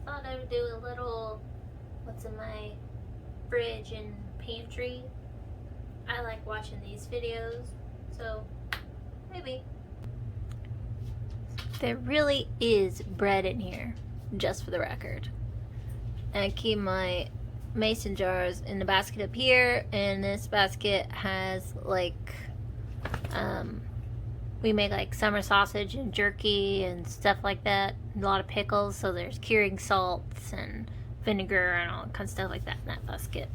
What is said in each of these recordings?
Thought I would do a little what's in my fridge and pantry. I like watching these videos, so maybe. There really is bread in here, just for the record. And I keep my mason jars in the basket up here, and this basket has like we make like summer sausage and jerky and stuff like that. A lot of pickles, so there's curing salts and vinegar and all kinds of stuff like that in that basket.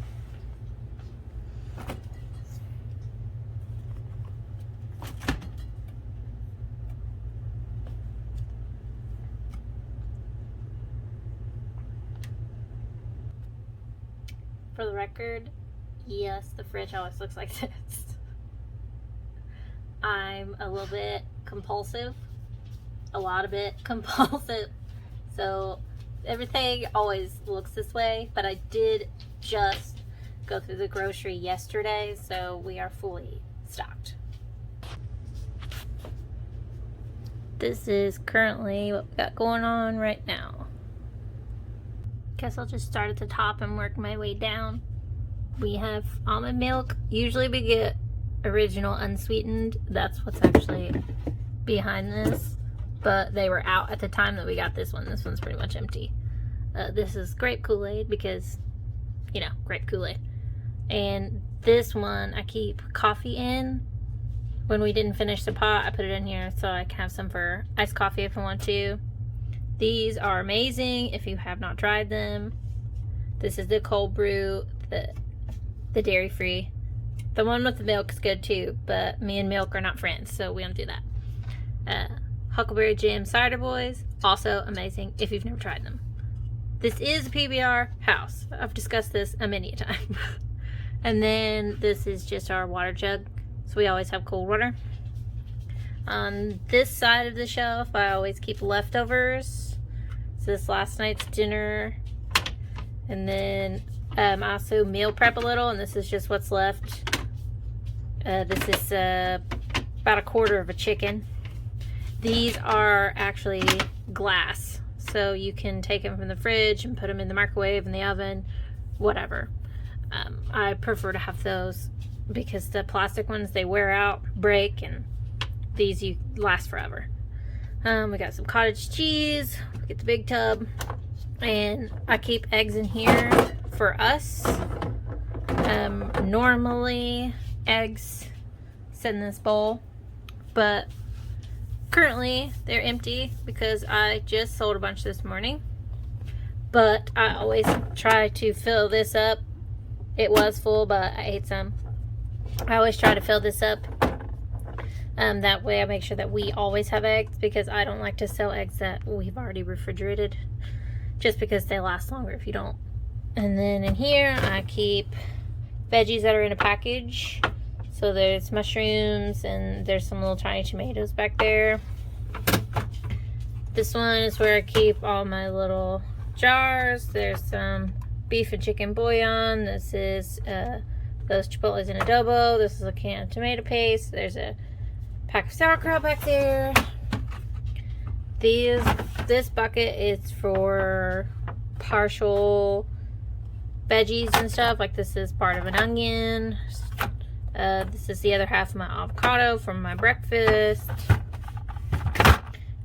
For the record, yes, the fridge always looks like this. I'm a little bit compulsive, a lot of it compulsive, so everything always looks this way, but I did just go through the grocery yesterday, so we are fully stocked. This is currently what we got going on right now. Guess I'll just start at the top and work my way down. We have almond milk. Usually we get original unsweetened. That's what's actually behind this. But they were out at the time that we got this one. This one's pretty much empty. This is grape Kool-Aid because, you know, grape Kool-Aid. And this one I keep coffee in. When we didn't finish the pot, I put it in here so I can have some for iced coffee if I want to. These are amazing if you have not tried them. This is the cold brew, the dairy free. The one with the milk is good too, but me and milk are not friends, so we don't do that. Huckleberry Jam Cider Boys, also amazing if you've never tried them. This is a PBR house. I've discussed this a many a time. And then this is just our water jug, so we always have cold water. On this side of the shelf, I always keep leftovers. So this last night's dinner. And then I also meal prep a little, and this is just what's left. This is about a quarter of a chicken. These are actually glass, so you can take them from the fridge and put them in the microwave, in the oven, whatever. I prefer to have those because the plastic ones, they wear out, break, and these you last forever. We got some cottage cheese. We get the big tub, and I keep eggs in here for us. Normally eggs sit in this bowl, but currently they're empty because I just sold a bunch this morning. But I always try to fill this up. It was full, but I ate some. I always try to fill this up. That way I make sure that we always have eggs, because I don't like to sell eggs that we've already refrigerated, just because they last longer if you don't. And then in here I keep veggies that are in a package. So there's mushrooms, and there's some little tiny tomatoes back there. This one is where I keep all my little jars. There's some beef and chicken bouillon. This is those chipotles and adobo. This is a can of tomato paste. There's a pack of sauerkraut back there. This bucket is for partial veggies and stuff. Like this is part of an onion. This is the other half of my avocado from my breakfast.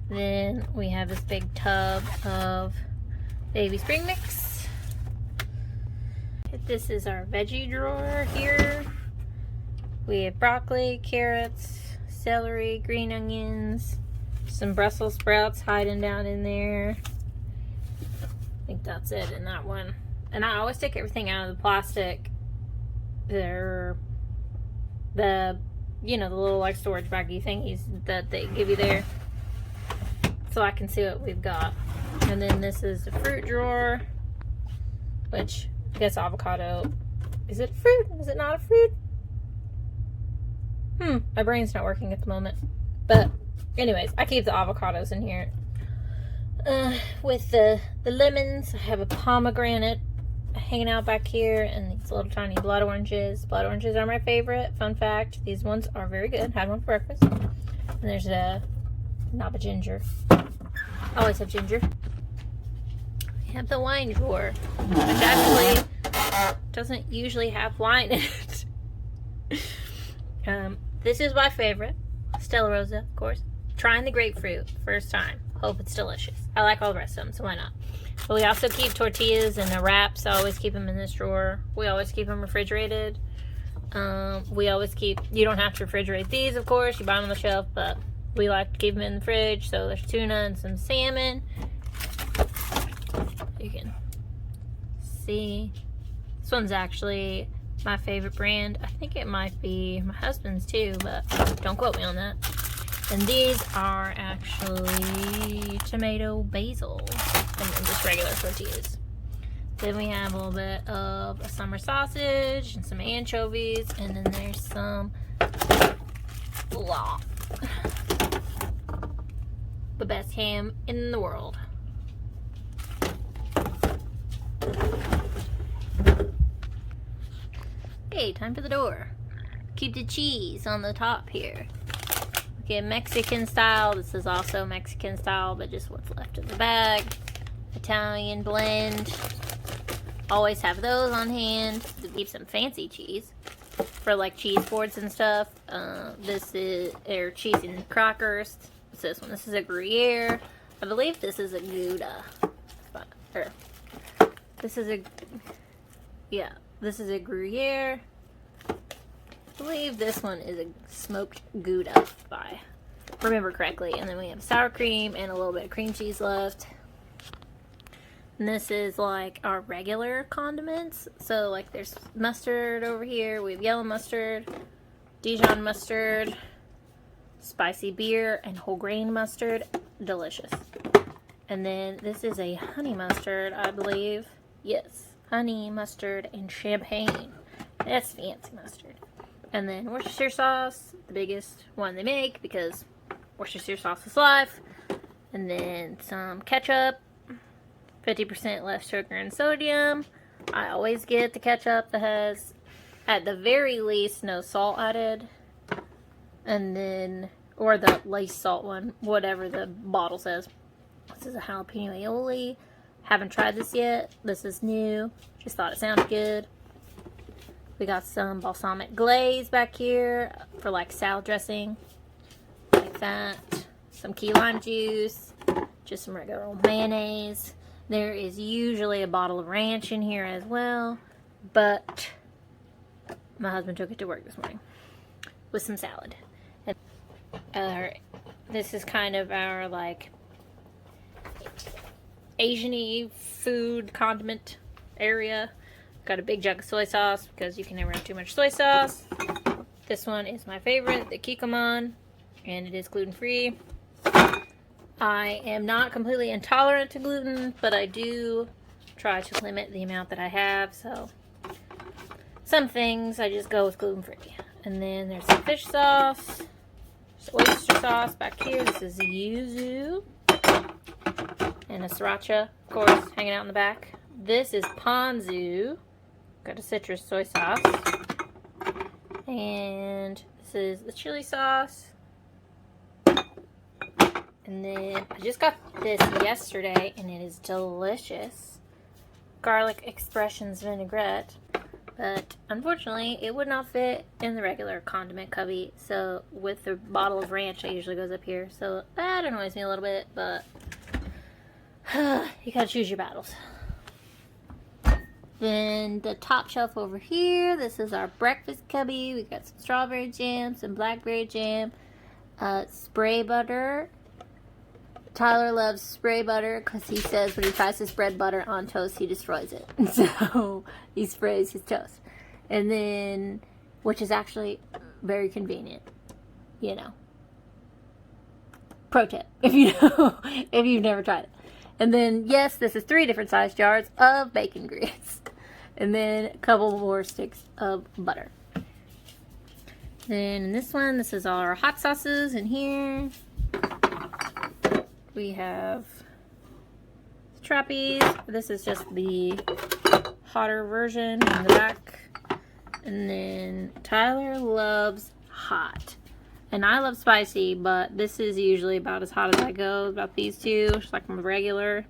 Then we have this big tub of baby spring mix. This is our veggie drawer here. We have broccoli, carrots, celery, green onions, some Brussels sprouts hiding down in there. I think that's it in that one. And I always take everything out of the plastic. They're the little like storage baggy thingies that they give you there, so I can see what we've got. And then this is the fruit drawer, which I guess avocado. Is it fruit? Is it not a fruit? My brain's not working at the moment. But anyways, I keep the avocados in here. With the lemons, I have a pomegranate hanging out back here, and these little tiny blood oranges. Blood oranges are my favorite. Fun fact, these ones are very good. Had one for breakfast. And there's a knob of ginger. Always have ginger. We have the wine drawer, which actually doesn't usually have wine in it. This is my favorite. Stella Rosa, of course. Trying the grapefruit. First time. Hope it's delicious. I like all the rest of them, so why not? But we also keep tortillas and the wraps. I always keep them in this drawer. We always keep them refrigerated. We always keep, you don't have to refrigerate these, of course. You buy them on the shelf, but we like to keep them in the fridge. So there's tuna and some salmon. You can see. This one's actually my favorite brand. I think it might be my husband's too, but don't quote me on that. And these are actually tomato basil and then just regular tortillas. Then we have a little bit of a summer sausage and some anchovies, and then there's some blah. The best ham in the world. Okay, time for the door. Keep the cheese on the top here. Okay, Mexican style. This is also Mexican style, but just what's left of the bag. Italian blend. Always have those on hand to keep some fancy cheese for like cheese boards and stuff. This is cheese and crackers. What's this one? This is a Gruyere. I believe this is a Gouda. This is a Gruyere. I believe this one is a smoked Gouda, if I remember correctly. And then we have sour cream and a little bit of cream cheese left. And this is like our regular condiments. So like there's mustard over here. We have yellow mustard, Dijon mustard, spicy beer, and whole grain mustard. Delicious. And then this is a honey mustard, I believe. Yes, honey mustard and champagne. That's fancy mustard. And then Worcestershire sauce, the biggest one they make because Worcestershire sauce is life. And then some ketchup, 50% less sugar and sodium. I always get the ketchup that has, at the very least, no salt added. And then, or the least salt one, whatever the bottle says. This is a jalapeno aioli. Haven't tried this yet. This is new. Just thought it sounded good. We got some balsamic glaze back here for like salad dressing. Like that. Some key lime juice. Just some regular old mayonnaise. There is usually a bottle of ranch in here as well. But my husband took it to work this morning. With some salad. And, this is kind of our like Asian-y food condiment area. Got a big jug of soy sauce because you can never have too much soy sauce. This one is my favorite, the Kikkoman, and it is gluten-free. I am not completely intolerant to gluten, but I do try to limit the amount that I have, so some things I just go with gluten-free. And then there's some fish sauce, there's oyster sauce back here. This is yuzu, and a sriracha, of course, hanging out in the back. This is ponzu. Got a citrus soy sauce. And this is the chili sauce. And then I just got this yesterday and it is delicious. Garlic expressions vinaigrette. But unfortunately it would not fit in the regular condiment cubby. So with the bottle of ranch that usually goes up here. So that annoys me a little bit, but you gotta choose your battles. Then the top shelf over here, this is our breakfast cubby. We got some strawberry jam, some blackberry jam, spray butter. Tyler loves spray butter because he says when he tries to spread butter on toast, he destroys it. So he sprays his toast. And then, which is actually very convenient, you know. Pro tip, if you've never tried it. And then, yes, this is 3 different size jars of bacon grease. And then a couple more sticks of butter. Then in this one, this is all our hot sauces in here. We have Trappies. This is just the hotter version in the back. And then Tyler loves hot. And I love spicy, but this is usually about as hot as I go. About these two, it's like my regular.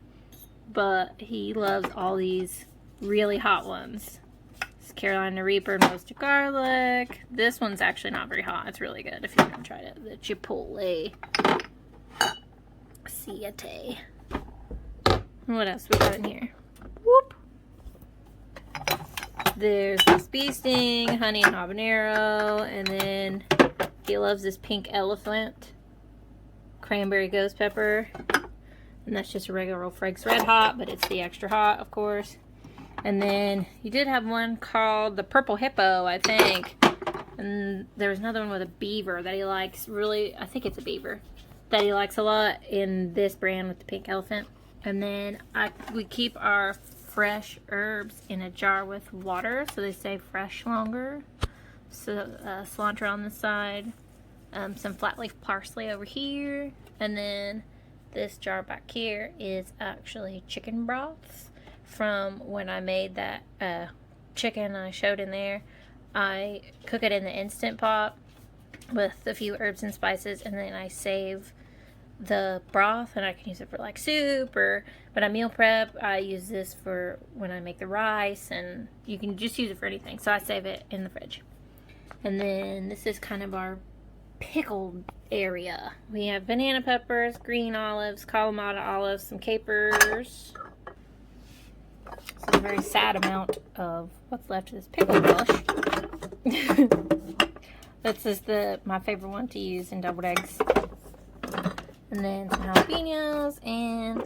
But he loves all these really hot ones. It's Carolina Reaper and roasted garlic. This one's actually not very hot. It's really good if you haven't tried it. The Chipotle Siete. What else we got in here? Whoop. There's this bee sting, honey and habanero, and then he loves this pink elephant, cranberry ghost pepper, and that's just a regular old Frank's Red Hot, but it's the extra hot, of course. And then he did have one called the Purple Hippo, I think, and there was another one with a beaver that he likes really. I think it's a beaver that he likes a lot in this brand with the pink elephant. And then we keep our fresh herbs in a jar with water so they stay fresh longer. So cilantro on the side, some flat leaf parsley over here, and then this jar back here is actually chicken broths from when I made that chicken I showed in there. I cook it in the Instant Pot with a few herbs and spices, and then I save the broth, and I can use it for like soup, or when I meal prep I use this for when I make the rice, and you can just use it for anything, so I save it in the fridge. And then this is kind of our pickled area. We have banana peppers, green olives, Kalamata olives, some capers. It's a very sad amount of what's left of this pickle bush. This is my favorite one to use in deviled eggs. And then some jalapenos, and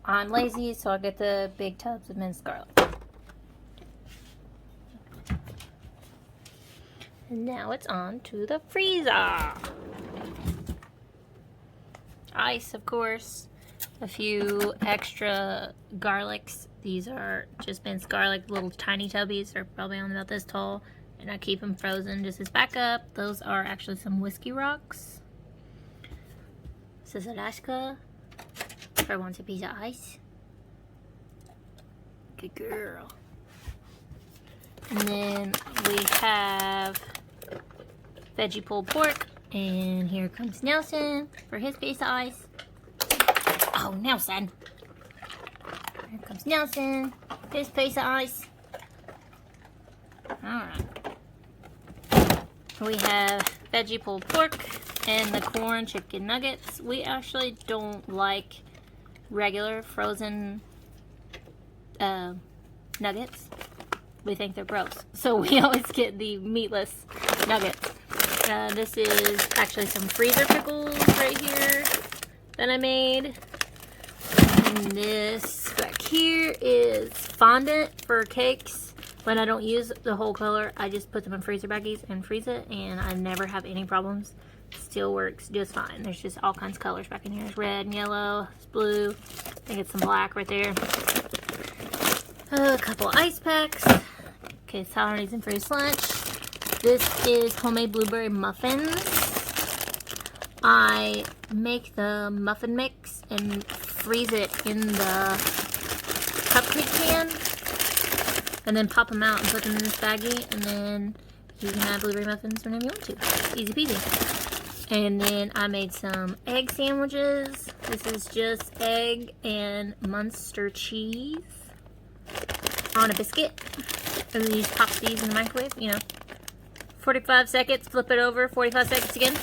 I'm lazy, so I get the big tubs of minced garlic. And now it's on to the freezer. Ice, of course. A few extra garlics. These are just minced garlic, little tiny tubbies. They're probably only about this tall. And I keep them frozen just as backup. Those are actually some whiskey rocks. This is Alaska. If I want a piece of ice. Good girl. And then we have veggie pulled pork. And here comes Nelson for his piece of ice. Oh, Nelson. Here comes Nelson. His piece of ice. Alright. We have veggie pulled pork and the corn chicken nuggets. We actually don't like regular frozen nuggets. We think they're gross. So we always get the meatless nuggets. This is actually some freezer pickles right here that I made. And this back here is fondant for cakes. When I don't use the whole color, I just put them in freezer baggies and freeze it, and I never have any problems. Still works just fine. There's just all kinds of colors back in here. There's red and yellow, there's blue. I think it's some black right there. A couple ice packs. Okay, Tyler needs them for his lunch. This is homemade blueberry muffins. I make the muffin mix and freeze it in the cupcake pan, and then pop them out and put them in this baggie, and then you can have blueberry muffins whenever you want to. Easy peasy. And then I made some egg sandwiches. This is just egg and Munster cheese on a biscuit. And then you just pop these in the microwave, 45 seconds, flip it over, 45 seconds again.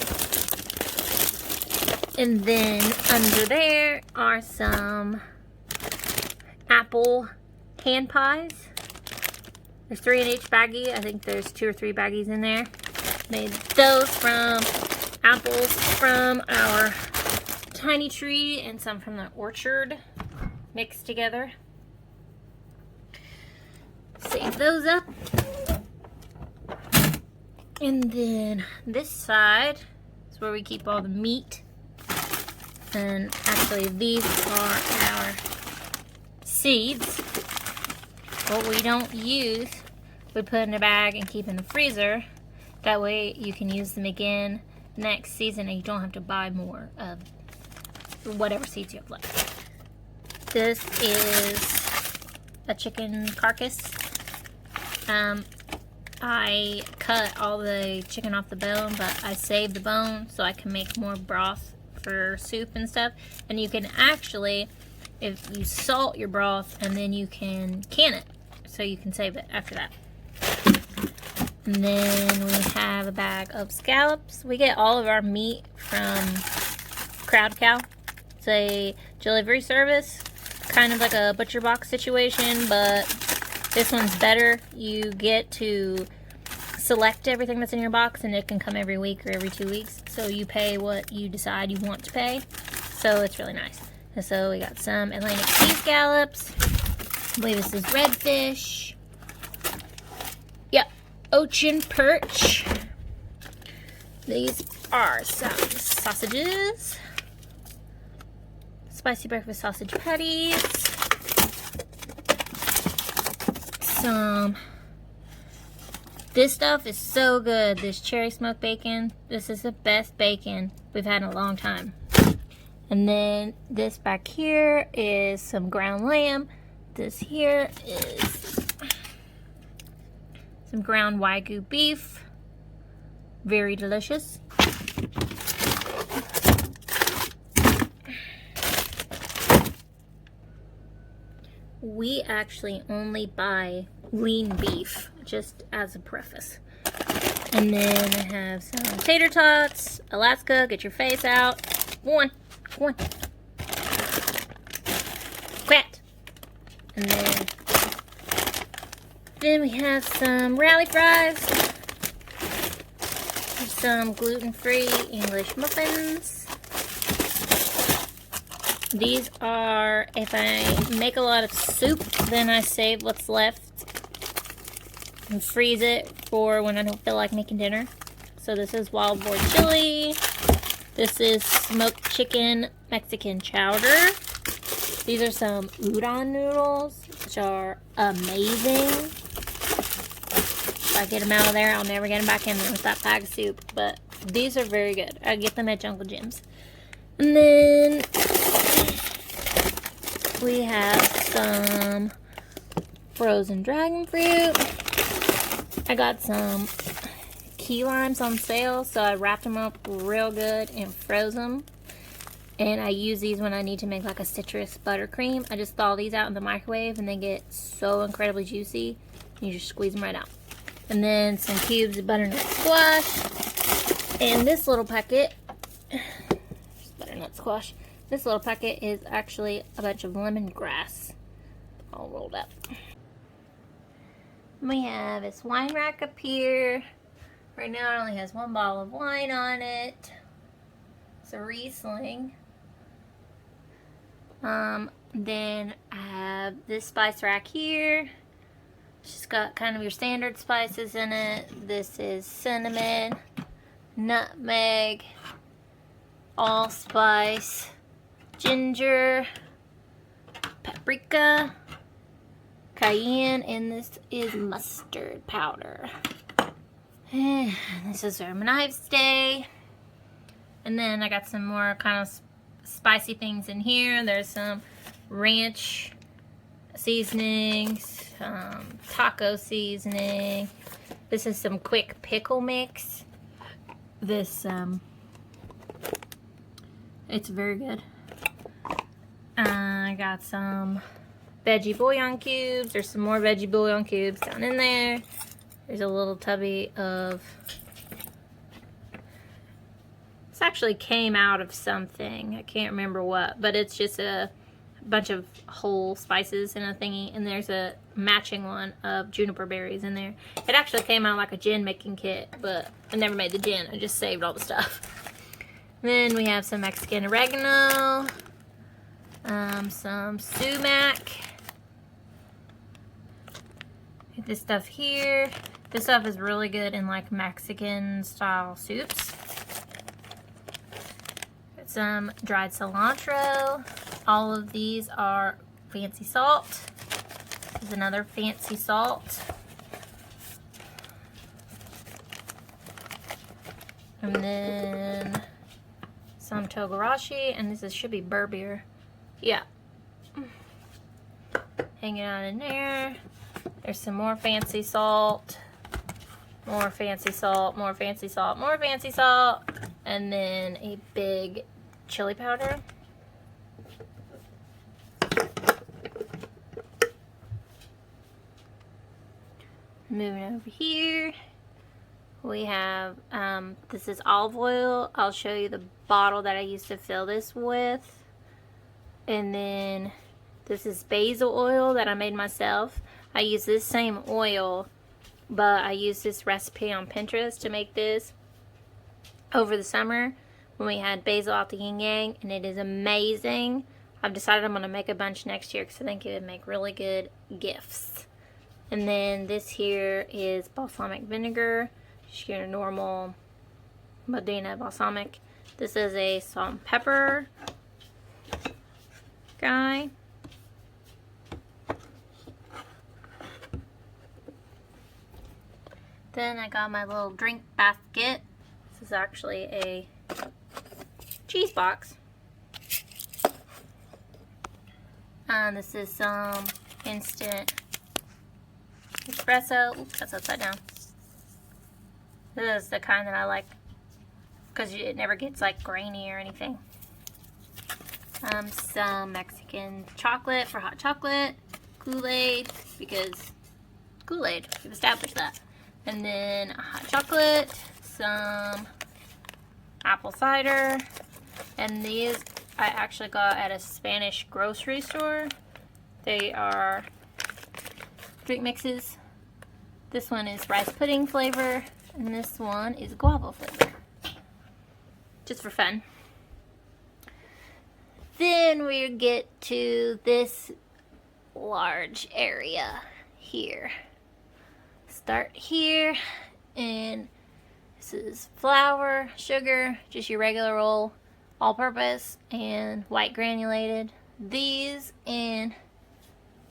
And then under there are some apple hand pies. There's 3 in each baggie. I think there's 2 or 3 baggies in there. Made those from apples from our tiny tree and some from the orchard mixed together. Save those up. And then this side is where we keep all the meat. And actually these are our seeds. What we don't use, we put in a bag and keep in the freezer. That way you can use them again next season and you don't have to buy more of whatever seeds you have left. This is a chicken carcass. I cut all the chicken off the bone, but I saved the bone so I can make more broth for soup and stuff. And you can actually, if you salt your broth, and then you can can it, so you can save it after that. And then we have a bag of scallops. We get all of our meat from Crowd Cow. It's a delivery service, kind of like a butcher box situation, but this one's better. You get to select everything that's in your box, and it can come every week or every 2 weeks. So you pay what you decide you want to pay. So it's really nice. And so we got some Atlantic sea scallops. I believe this is redfish. Yep, ocean perch. These are some sausages. Spicy breakfast sausage patties. This stuff is so good. This cherry smoked bacon. This is the best bacon we've had in a long time. And then this back here is some ground lamb. This here is some ground Wagyu beef. Very delicious. We actually only buy lean beef, just as a preface. And then I have some tater tots. Alaska, get your face out. One. Quat. And then we have some rally fries. Some gluten-free English muffins. These are, if I make a lot of soup, then I save what's left and freeze it for when I don't feel like making dinner. So this is wild boar chili. This is smoked chicken Mexican chowder. These are some udon noodles, which are amazing. If I get them out of there, I'll never get them back in there with that bag of soup. But these are very good. I get them at Jungle Jim's. And then we have some frozen dragon fruit. I got some key limes on sale, so I wrapped them up real good and froze them. And I use these when I need to make like a citrus buttercream. I just thaw these out in the microwave and they get so incredibly juicy. You just squeeze them right out. And then some cubes of butternut squash. And this little packet, butternut squash. This little packet is actually a bunch of lemongrass all rolled up. We have this wine rack up here. Right now it only has one bottle of wine on it. It's a Riesling. Then I have this spice rack here. It's just got kind of your standard spices in it. This is cinnamon, nutmeg, allspice, ginger, paprika, cayenne, and this is mustard powder. And this is our knives day. And then I got some more kind of spicy things in here. There's some ranch seasonings, taco seasoning. This is some quick pickle mix. This, it's very good. I got some veggie bouillon cubes. There's some more veggie bouillon cubes down in there. There's a little tubby of... This actually came out of something. I can't remember what, but it's just a bunch of whole spices in a thingy, and there's a matching one of juniper berries in there. It actually came out like a gin making kit, but I never made the gin. I just saved all the stuff. Then we have some Mexican oregano, some sumac. Get this stuff here. This stuff is really good in like Mexican style soups. Got some dried cilantro. All of these are fancy salt. This is another fancy salt. And then some togarashi, and this should be burr. Yeah. Hanging out in there. There's some more fancy salt. more fancy salt, more fancy salt, more fancy salt, and then a big chili powder. Moving over here, we have, this is olive oil. I'll show you the bottle that I used to fill this with. And then this is basil oil that I made myself. I use this same oil, but I used this recipe on Pinterest to make this over the summer when we had basil out the yin yang, and it is amazing. I've decided I'm going to make a bunch next year because I think it would make really good gifts. And then this here is balsamic vinegar, just your normal Modena balsamic. This is a salt and pepper guy. Then I got my little drink basket. This is actually a cheese box. And this is some instant espresso. Oops, that's upside down. This is the kind that I like because it never gets like grainy or anything. Some Mexican chocolate for hot chocolate, Kool-Aid, because Kool-Aid, we've established that. And then hot chocolate, some apple cider, and these I actually got at a Spanish grocery store. They are drink mixes. This one is rice pudding flavor, and this one is guava flavor. Just for fun. Then we get to this large area here. Start here, and this is flour, sugar, just your regular old all-purpose, and white granulated. These and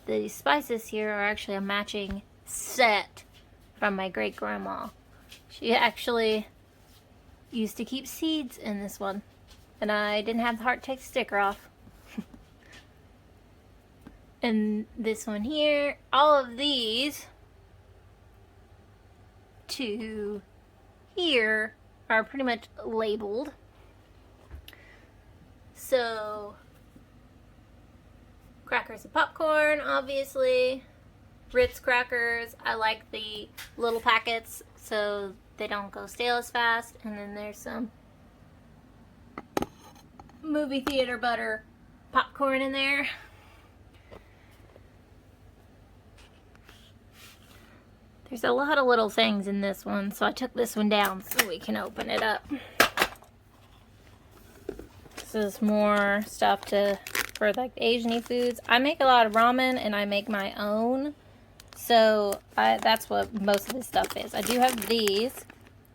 the spices here are actually a matching set from my great grandma. She actually used to keep seeds in this one, and I didn't have the heart to take the sticker off. And this one here, all of these to here are pretty much labeled. So crackers and popcorn, obviously. Ritz crackers, I like the little packets so they don't go stale as fast. And then there's some movie theater butter popcorn in there. There's a lot of little things in this one, so I took this one down so we can open it up. This is more stuff for like Asian-y foods. I make a lot of ramen and I make my own, so that's what most of this stuff is. I do have these.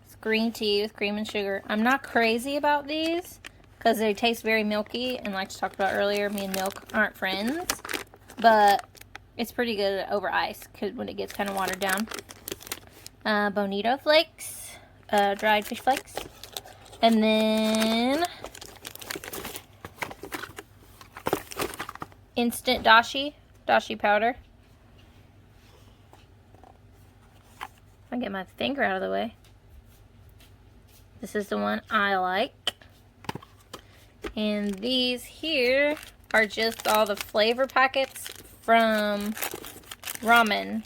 It's green tea with cream and sugar. I'm not crazy about these because they taste very milky, and like I talked about earlier, me and milk aren't friends, but it's pretty good over ice when it gets kind of watered down. Bonito flakes, dried fish flakes, and then instant dashi powder. If I get my finger out of the way. This is the one I like. And these here are just all the flavor packets from ramen.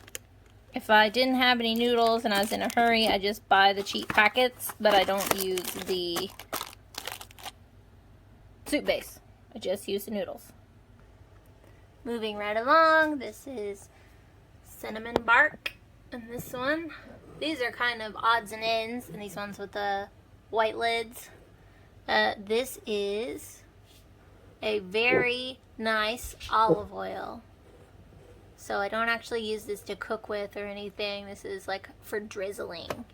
If I didn't have any noodles and I was in a hurry, I just buy the cheap packets, but I don't use the soup base. I just use the noodles. Moving right along, this is cinnamon bark, and this one. These are kind of odds and ends, and these ones with the white lids. This is a very nice olive oil. So I don't actually use this to cook with or anything. This is like for drizzling.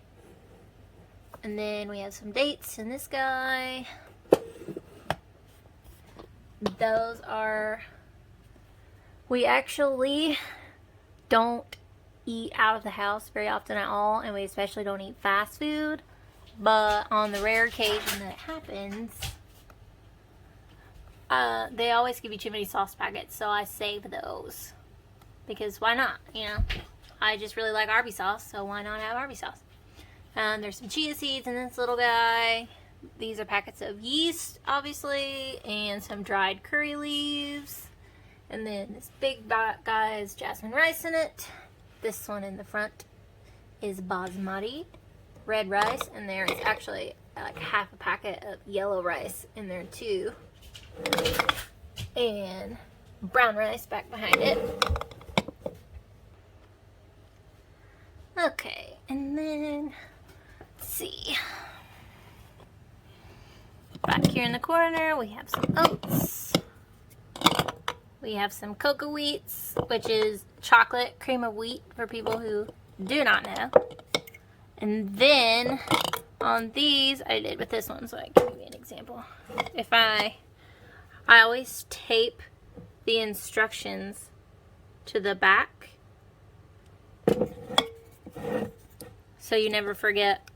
And then we have some dates in this guy. Those are... We actually don't eat out of the house very often at all, and we especially don't eat fast food. But on the rare occasion that happens, they always give you too many sauce packets, so I save those. Because why not, you know? I just really like Arby's sauce, so why not have Arby's sauce? There's some chia seeds in this little guy. These are packets of yeast, obviously, and some dried curry leaves. And then this big guy is jasmine rice in it. This one in the front is basmati red rice, and there is actually like half a packet of yellow rice in there too. And brown rice back behind it. Okay, and then let's see. Back here in the corner, we have some oats. We have some cocoa wheats, which is chocolate cream of wheat for people who do not know. And then on these, I did with this one, so I can give you an example. I always tape the instructions to the back, so you never forget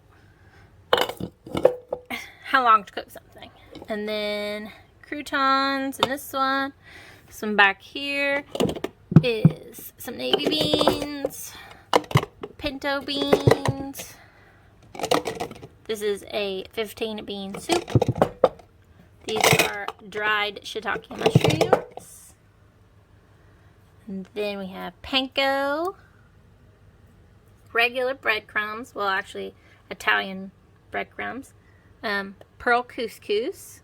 how long to cook something. And then croutons in this one. Some back here is some navy beans, pinto beans. This is a 15 bean soup. These are dried shiitake mushrooms. And then we have panko, regular breadcrumbs, well actually Italian breadcrumbs, pearl couscous.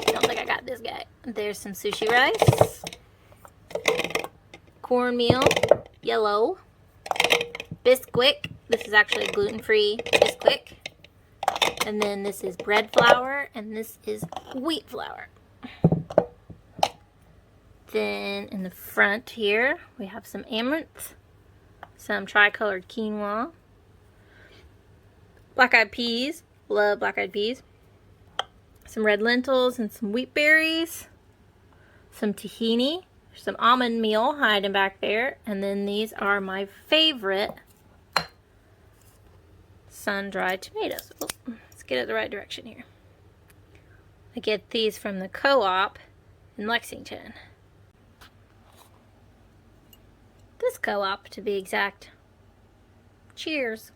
Don't think I got this guy. There's some sushi rice, cornmeal, yellow, Bisquick. This is actually gluten-free Bisquick. And then this is bread flour, and this is wheat flour. Then in the front here, we have some amaranth, some tricolored quinoa, black-eyed peas, love black-eyed peas, some red lentils and some wheat berries, some tahini, some almond meal hiding back there, and then these are my favorite sun-dried tomatoes. Oh, let's get it the right direction here. I get these from the co-op in Lexington. This co-op, to be exact. Cheers.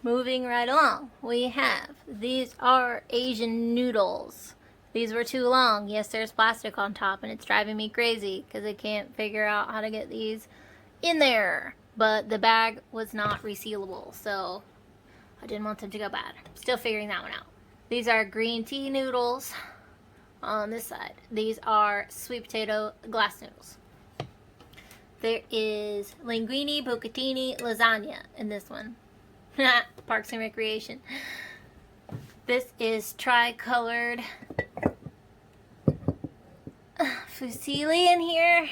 Moving right along, we have, these are Asian noodles. These were too long. Yes, there's plastic on top, and it's driving me crazy because I can't figure out how to get these in there. But the bag was not resealable, so I didn't want them to go bad. Still figuring that one out. These are green tea noodles on this side. These are sweet potato glass noodles. There is linguine, bucatini, lasagna in this one. Parks and Recreation. This is tricolored fusilli in here.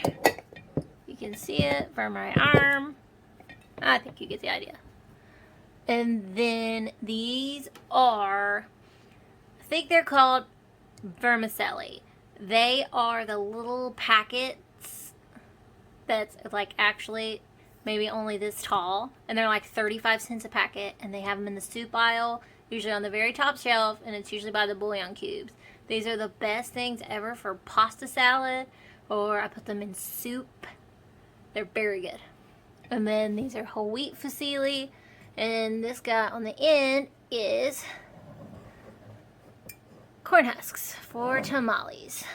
You can see it from my arm. I think you get the idea. And then these are, I think they're called vermicelli. They are the little packets that's like actually maybe only this tall, and they're like 35 cents a packet, and they have them in the soup aisle, usually on the very top shelf, and it's usually by the bouillon cubes. These are the best things ever for pasta salad, or I put them in soup. They're very good. And then these are whole wheat fusilli, and this guy on the end is corn husks for tamales.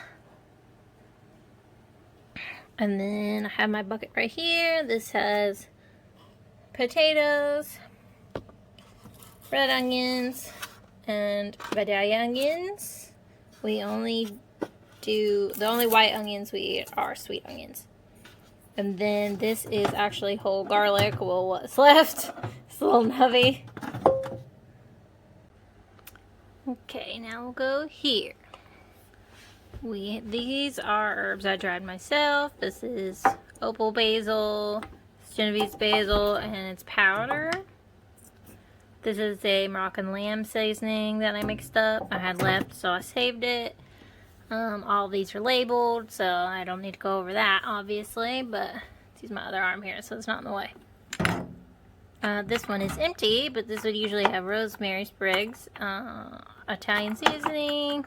And then I have my bucket right here. This has potatoes, red onions, and Vidalia onions. The only white onions we eat are sweet onions. And then this is actually whole garlic. Well, what's left? It's a little heavy. Okay, now we'll go here. These are herbs I dried myself. This is opal basil, Genovese basil, and it's powder. This is a Moroccan lamb seasoning that I mixed up. I had left, so I saved it. All of these are labeled, so I don't need to go over that, obviously, but let's use my other arm here so it's not in the way. This one is empty, but this would usually have rosemary sprigs, Italian seasoning.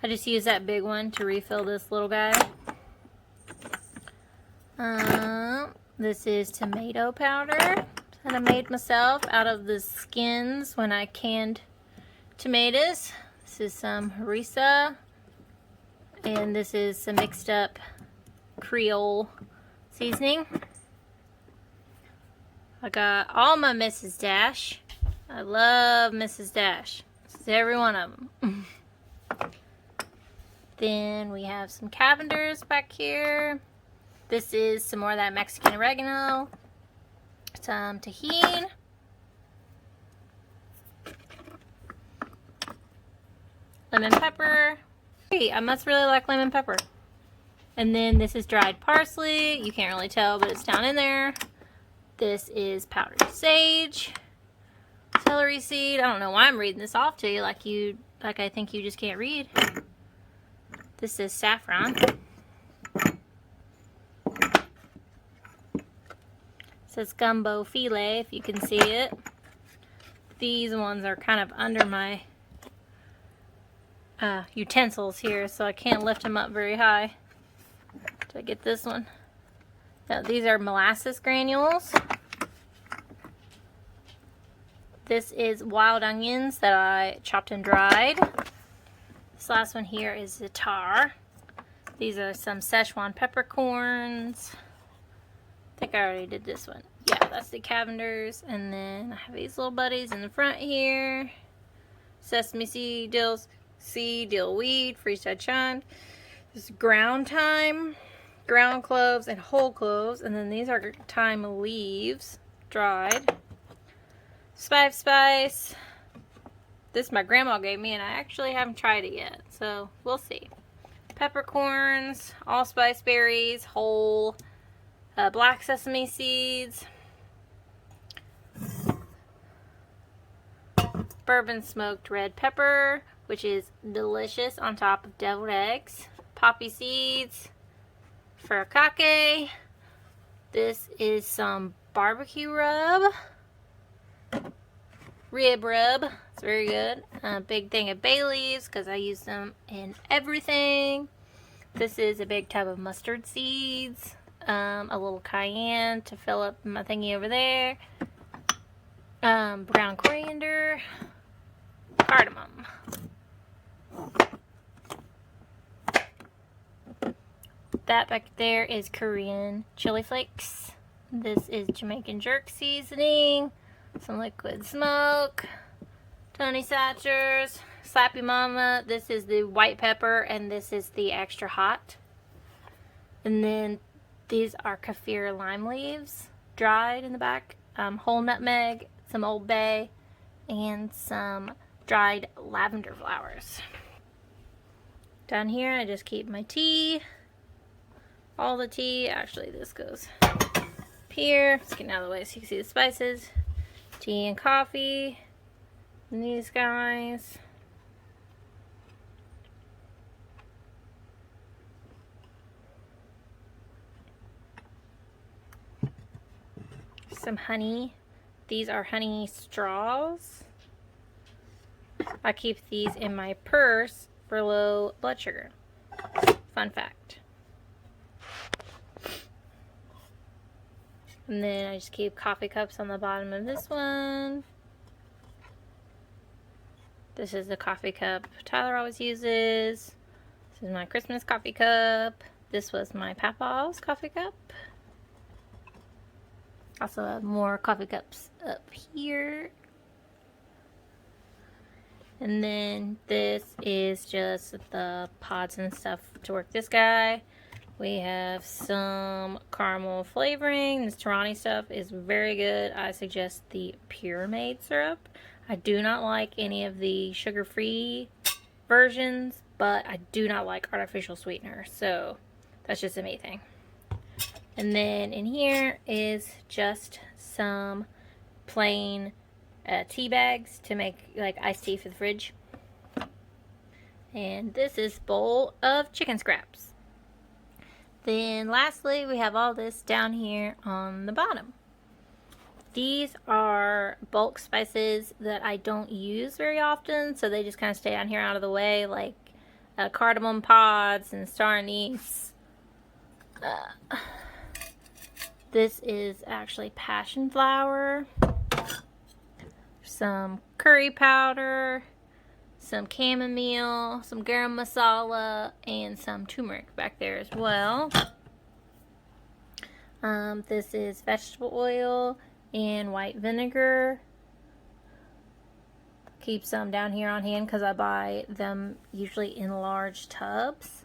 I just use that big one to refill this little guy. This is tomato powder that I made myself out of the skins when I canned tomatoes. This is some harissa, and this is some mixed up Creole seasoning. I got all my Mrs. Dash. I love Mrs. Dash. This is every one of them. Then we have some Cavenders back here. This is some more of that Mexican oregano. Some tahini. Lemon pepper. Hey, I must really like lemon pepper. And then this is dried parsley. You can't really tell, but it's down in there. This is powdered sage. Celery seed. I don't know why I'm reading this off to you like I think you just can't read. This is saffron. It says gumbo filet, if you can see it. These ones are kind of under my utensils here, so I can't lift them up very high. Did I get this one? Now, these are molasses granules. This is wild onions that I chopped and dried. This last one here is za'atar. These are some Szechuan peppercorns. I think I already did this one. Yeah, that's the Cavenders. And then I have these little buddies in the front here. Sesame seed, dill weed, freeze-dried chives. This is ground thyme, ground cloves, and whole cloves. And then these are thyme leaves, dried. Spice. This my grandma gave me, and I actually haven't tried it yet, so we'll see. Peppercorns, allspice berries, whole, black sesame seeds, bourbon smoked red pepper, which is delicious on top of deviled eggs, poppy seeds, furikake. This is some barbecue rub. Rib rub. It's very good. A big thing of bay leaves because I use them in everything. This is a big tub of mustard seeds. A little cayenne to fill up my thingy over there. Brown coriander. Cardamom. That back there is Korean chili flakes. This is Jamaican jerk seasoning. Some liquid smoke, Tony Satchers, Slappy Mama. This is the white pepper, and this is the extra hot. And then these are kaffir lime leaves, dried in the back, whole nutmeg, some Old Bay, and some dried lavender flowers. Down here, I just keep my tea, all the tea. Actually, this goes up here. Let's get out of the way so you can see the spices. Tea and coffee, and these guys. Some honey. These are honey straws. I keep these in my purse for low blood sugar. Fun fact. And then I just keep coffee cups on the bottom of this one. This is the coffee cup Tyler always uses. This is my Christmas coffee cup. This was my Papa's coffee cup. Also have more coffee cups up here. And then this is just the pods and stuff to work this guy. We have some caramel flavoring. This Torani stuff is very good. I suggest the Pure Made syrup. I do not like any of the sugar-free versions, but I do not like artificial sweetener. So that's just a me thing. And then in here is just some plain tea bags to make like iced tea for the fridge. And this is a bowl of chicken scraps. Then lastly, we have all this down here on the bottom. These are bulk spices that I don't use very often, so they just kind of stay down here out of the way, like cardamom pods and star anise. This is actually passion flower, some curry powder, some chamomile, some garam masala, and some turmeric back there as well. This is vegetable oil and white vinegar. Keep some down here on hand because I buy them usually in large tubs.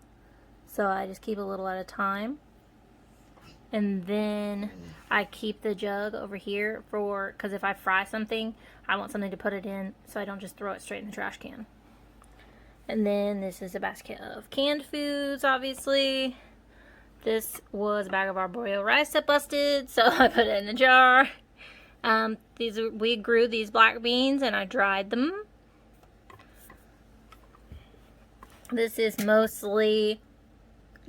So I just keep a little at a time. And then I keep the jug over here for, because if I fry something, I want something to put it in so I don't just throw it straight in the trash can. And then this is a basket of canned foods, obviously. This was a bag of arboreal rice that busted, so I put it in a jar. We grew these black beans and I dried them. This is mostly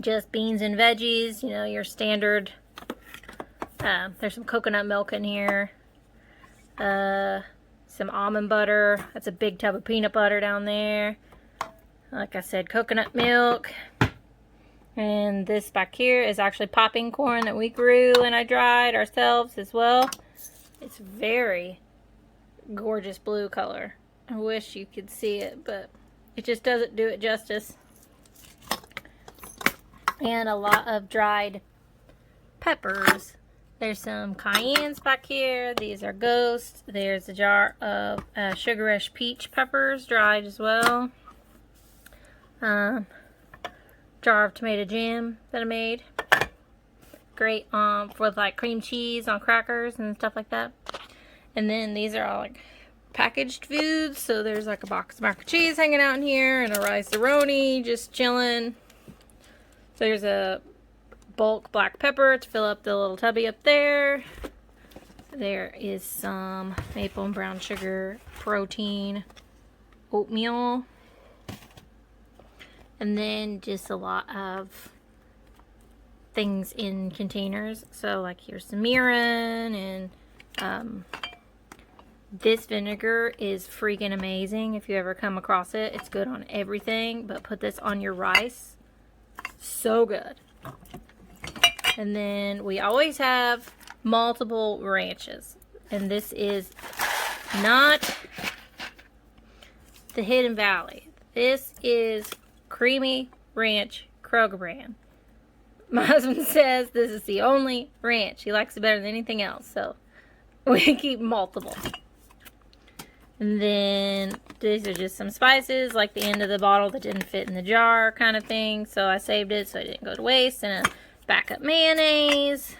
just beans and veggies, you know, your standard. There's some coconut milk in here. Some almond butter. That's a big tub of peanut butter down there. Like I said, coconut milk. And this back here is actually popping corn that we grew and I dried ourselves as well. It's very gorgeous blue color. I wish you could see it, but it just doesn't do it justice. And a lot of dried peppers. There's some cayennes back here. These are ghosts. There's a jar of sugarish peach peppers, dried as well. Jar of tomato jam that I made. Great for like cream cheese on crackers and stuff like that. And then these are all like packaged foods. So there's like a box of mac and cheese hanging out in here and a rice-a-roni just chilling. So there's a bulk black pepper to fill up the little tubby up there. There is some maple and brown sugar protein oatmeal. And then just a lot of things in containers. So like here's some mirin, and this vinegar is freaking amazing. If you ever come across it, it's good on everything, but put this on your rice. So good. And then we always have multiple ranches. And this is not the Hidden Valley. This is Creamy Ranch Kroger brand. My husband says this is the only ranch. He likes it better than anything else. So we keep multiple. And then these are just some spices, like the end of the bottle that didn't fit in the jar kind of thing. So I saved it so it didn't go to waste. And a backup mayonnaise.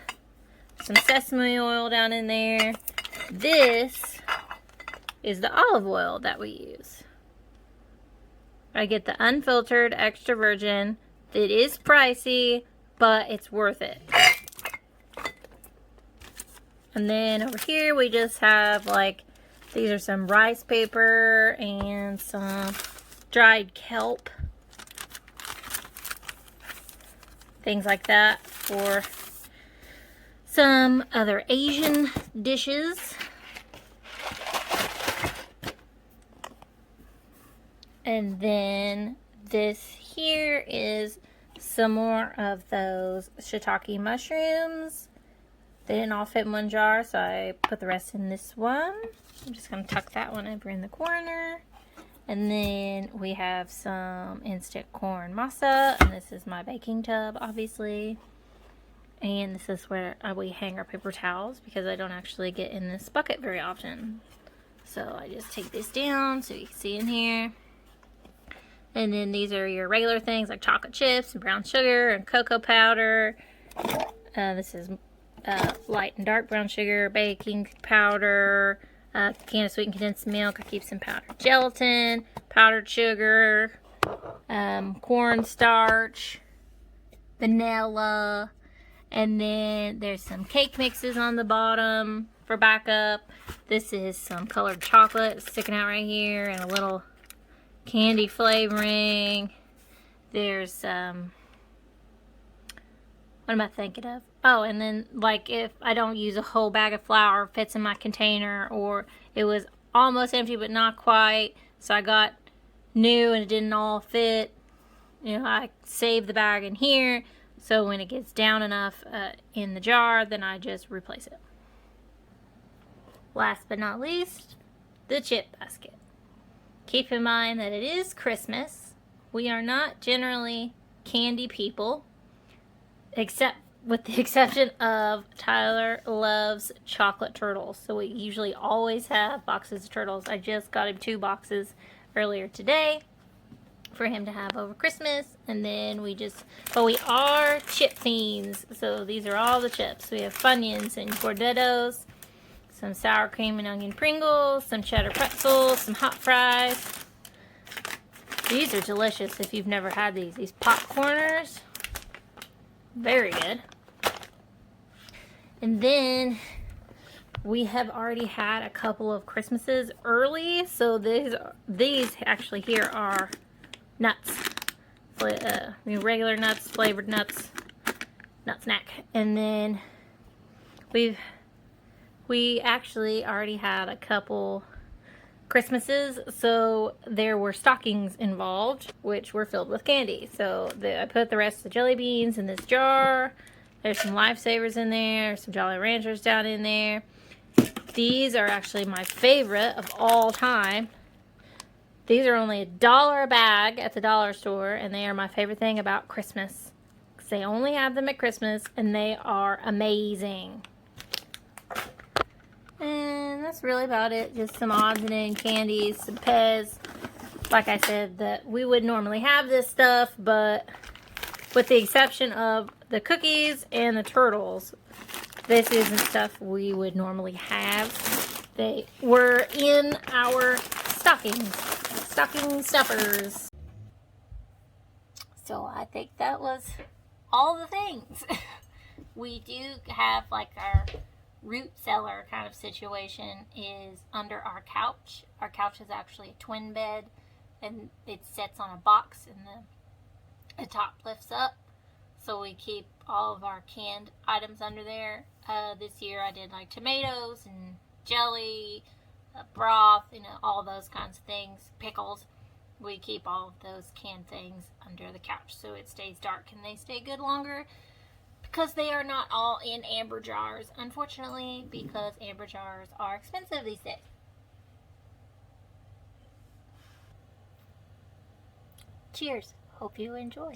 Some sesame oil down in there. This is the olive oil that we use. I get the unfiltered extra virgin. It is pricey, but it's worth it. And then over here we just have like, these are some rice paper and some dried kelp. Things like that for some other Asian dishes. And then this here is some more of those shiitake mushrooms. They didn't all fit in one jar, so I put the rest in this one. I'm just going to tuck that one over in the corner. And then we have some instant corn masa. And this is my baking tub, obviously. And this is where we hang our paper towels because I don't actually get in this bucket very often. So I just take this down so you can see in here. And then these are your regular things like chocolate chips and brown sugar and cocoa powder. This is light and dark brown sugar, baking powder, can of sweetened condensed milk. I keep some powdered gelatin, powdered sugar, cornstarch, vanilla, and then there's some cake mixes on the bottom for backup. This is some colored chocolate sticking out right here and a little candy flavoring. There's what am I thinking of? Oh, and then like if I don't use a whole bag of flour, fits in my container, or it was almost empty but not quite, so I got new and it didn't all fit, you know, I save the bag in here, So when it gets down enough in the jar, then I just replace it. Last but not least, the chip basket. Keep in mind that it is Christmas. We are not generally candy people, except with the exception of Tyler loves chocolate turtles. So we usually always have boxes of turtles. I just got him 2 boxes earlier today for him to have over Christmas. And then but we are chip fiends. So these are all the chips. We have Funyuns and Gordettos, some sour cream and onion Pringles, some cheddar pretzels, some hot fries. These are delicious if you've never had these. These popcorners, very good. And then we have already had a couple of Christmases early. So these actually here are nuts. Regular nuts, flavored nuts, nut snack. And then we actually already had a couple Christmases, so there were stockings involved, which were filled with candy. So I put the rest of the jelly beans in this jar. There's some Lifesavers in there, some Jolly Ranchers down in there. These are actually my favorite of all time. These are only $1 a bag at the dollar store, and they are my favorite thing about Christmas. Because they only have them at Christmas, and they are amazing. And that's really about it. Just some odds and ends candies, some Pez. Like I said, that we would normally have this stuff, but with the exception of the cookies and the turtles, this isn't stuff we would normally have. They were in our stocking stuffers. So I think that was all the things. We do have like our root cellar kind of situation is under our couch. Our couch is actually a twin bed, and it sits on a box, and the top lifts up. So we keep all of our canned items under there. This year I did like tomatoes and jelly, broth, all those kinds of things, pickles. We keep all of those canned things under the couch so it stays dark and they stay good longer. Because they are not all in amber jars, unfortunately, because amber jars are expensive these days. Cheers. Hope you enjoy.